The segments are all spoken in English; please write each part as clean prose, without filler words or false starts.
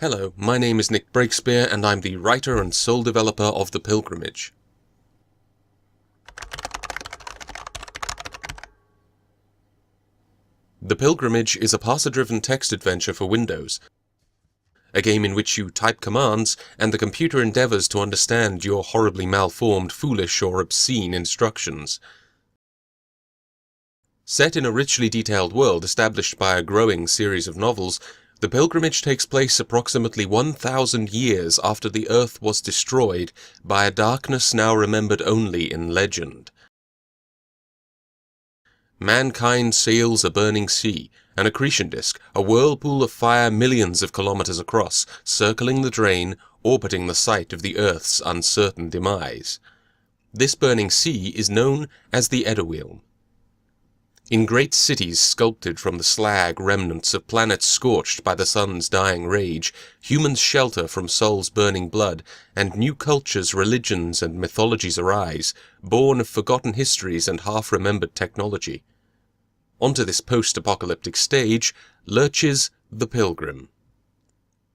Hello, my name is Nick Breakspear, and I'm the writer and sole developer of The Pilgrimage. The Pilgrimage is a parser-driven text adventure for Windows, a game in which you type commands and the computer endeavors to understand your horribly malformed, foolish, or obscene instructions. Set in a richly detailed world established by a growing series of novels, The Pilgrimage takes place approximately 1,000 years after the Earth was destroyed by a darkness now remembered only in legend. Mankind sails a burning sea, an accretion disk, a whirlpool of fire millions of kilometers across, circling the drain, orbiting the site of the Earth's uncertain demise. This burning sea is known as the Edderwheel. In great cities sculpted from the slag remnants of planets scorched by the sun's dying rage, humans shelter from Sol's burning blood, and new cultures, religions, and mythologies arise, born of forgotten histories and half-remembered technology. Onto this post-apocalyptic stage lurches the Pilgrim.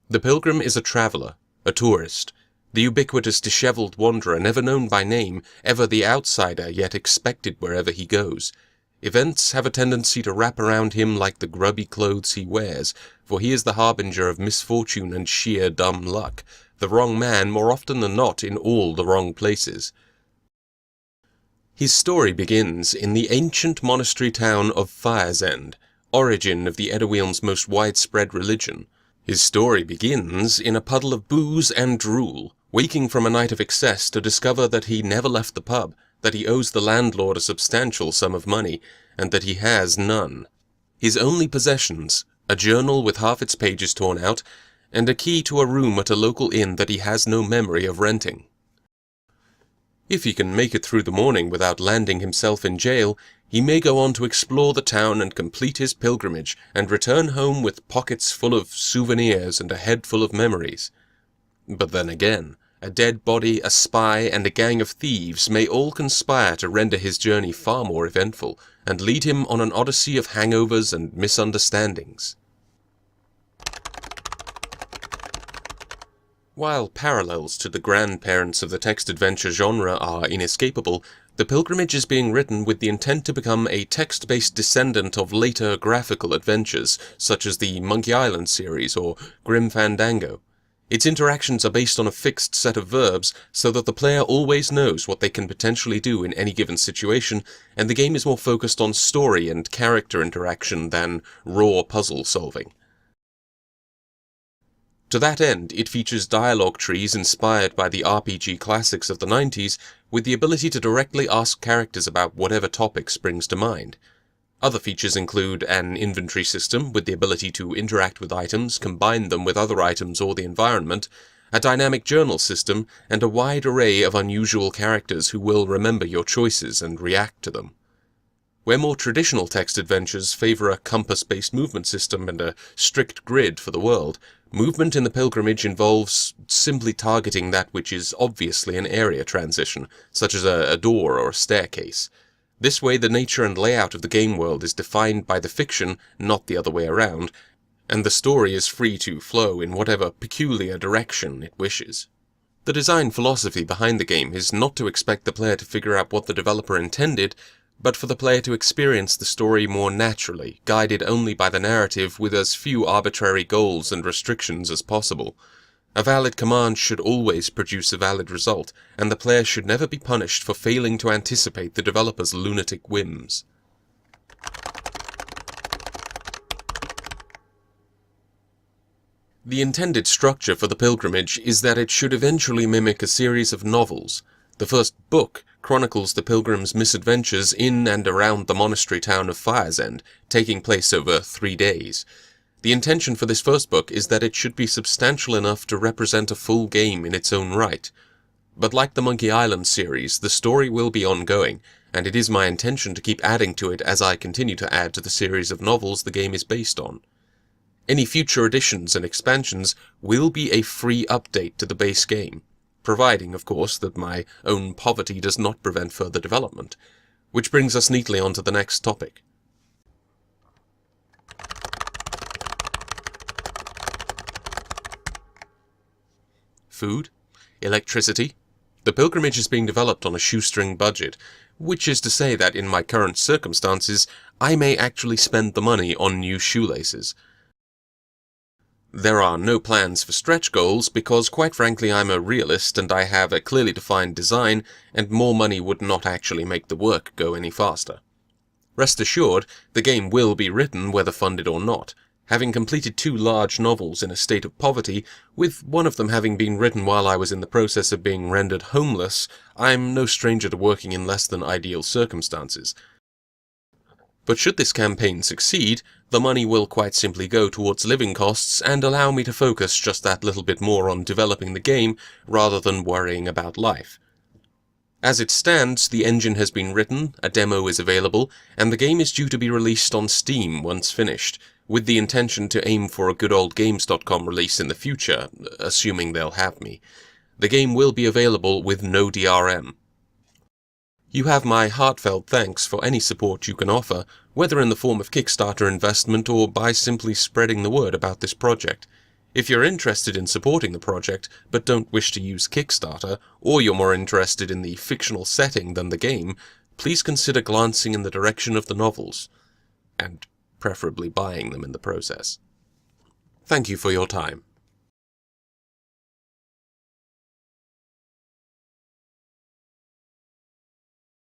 The Pilgrim is a traveler, a tourist, the ubiquitous disheveled wanderer never known by name, ever the outsider yet expected wherever he goes. Events have a tendency to wrap around him like the grubby clothes he wears, for he is the harbinger of misfortune and sheer dumb luck, the wrong man more often than not in all the wrong places. His story begins in the ancient monastery town of Fire's End, origin of the Edderwheel's most widespread religion. His story begins in a puddle of booze and drool, waking from a night of excess to discover that he never left the pub, that he owes the landlord a substantial sum of money, and that he has none. His only possessions, a journal with half its pages torn out, and a key to a room at a local inn that he has no memory of renting. If he can make it through the morning without landing himself in jail, he may go on to explore the town and complete his pilgrimage, and return home with pockets full of souvenirs and a head full of memories. But then again, a dead body, a spy, and a gang of thieves may all conspire to render his journey far more eventful, and lead him on an odyssey of hangovers and misunderstandings. While parallels to the grandparents of the text-adventure genre are inescapable, The Pilgrimage is being written with the intent to become a text-based descendant of later graphical adventures, such as the Monkey Island series or Grim Fandango. Its interactions are based on a fixed set of verbs, so that the player always knows what they can potentially do in any given situation, and the game is more focused on story and character interaction than raw puzzle solving. To that end, it features dialogue trees inspired by the RPG classics of the 90s, with the ability to directly ask characters about whatever topic springs to mind. Other features include an inventory system with the ability to interact with items, combine them with other items or the environment, a dynamic journal system, and a wide array of unusual characters who will remember your choices and react to them. Where more traditional text adventures favor a compass-based movement system and a strict grid for the world, movement in The Pilgrimage involves simply targeting that which is obviously an area transition, such as a door or a staircase. This way the nature and layout of the game world is defined by the fiction, not the other way around, and the story is free to flow in whatever peculiar direction it wishes. The design philosophy behind the game is not to expect the player to figure out what the developer intended, but for the player to experience the story more naturally, guided only by the narrative with as few arbitrary goals and restrictions as possible. A valid command should always produce a valid result, and the player should never be punished for failing to anticipate the developer's lunatic whims. The intended structure for The Pilgrimage is that it should eventually mimic a series of novels. The first book chronicles the pilgrim's misadventures in and around the monastery town of Fire's End, taking place over 3 days. The intention for this first book is that it should be substantial enough to represent a full game in its own right. But like the Monkey Island series, the story will be ongoing, and it is my intention to keep adding to it as I continue to add to the series of novels the game is based on. Any future additions and expansions will be a free update to the base game, providing, of course, that my own poverty does not prevent further development. Which brings us neatly on to the next topic. food, electricity. The pilgrimage is being developed on a shoestring budget, which is to say that in my current circumstances, I may actually spend the money on new shoelaces. There are no plans for stretch goals because, quite frankly, I'm a realist and I have a clearly defined design, and more money would not actually make the work go any faster. Rest assured, the game will be written whether funded or not. Having completed 2 large novels in a state of poverty, with one of them having been written while I was in the process of being rendered homeless, I'm no stranger to working in less than ideal circumstances. But should this campaign succeed, the money will quite simply go towards living costs and allow me to focus just that little bit more on developing the game rather than worrying about life. As it stands, the engine has been written, a demo is available, and the game is due to be released on Steam once finished, with the intention to aim for a good old games.com release in the future, assuming they'll have me. The game will be available with no DRM. You have my heartfelt thanks for any support you can offer, whether in the form of Kickstarter investment or by simply spreading the word about this project. If you're interested in supporting the project, but don't wish to use Kickstarter, or you're more interested in the fictional setting than the game, please consider glancing in the direction of the novels, and preferably buying them in the process. Thank you for your time.